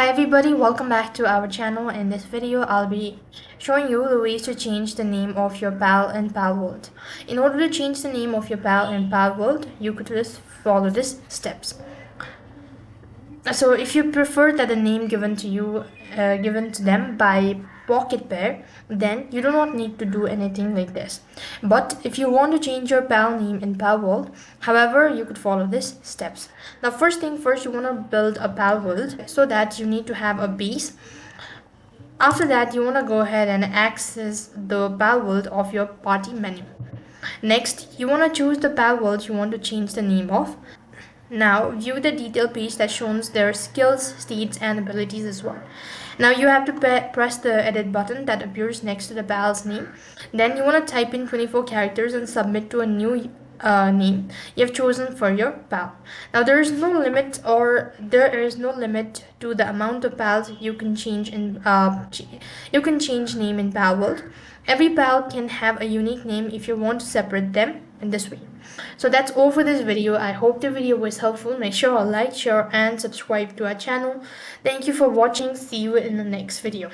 Hi everybody, welcome back to our channel. In this video, I'll be showing you the ways to change the name of your pal in PalWorld. In order to change the name of your pal in PalWorld, you could just follow these steps. So if you prefer that the name given to them by Pocket Pair, then you do not need to do anything like this. But if you want to change your pal name in PalWorld, however, you could follow these steps. Now, first thing first, you want to build a PalWorld. So that you need to have a base. After that, you want to go ahead and access the PalWorld of your party menu. Next, you want to choose the PalWorld you want to change the name of. Now view the detail page that shows their skills, states and abilities as well. Now you have to press the edit button that appears next to the pal's name. Then you want to type in 24 characters and submit to a new name you have chosen for your pal. Now there is no limit to the amount of pals you can change name in PalWorld. Every pal can have a unique name if you want to separate them in this way. So that's all for this video. I hope the video was helpful. Make sure to like, share and subscribe to our channel. Thank you for watching. See you in the next video.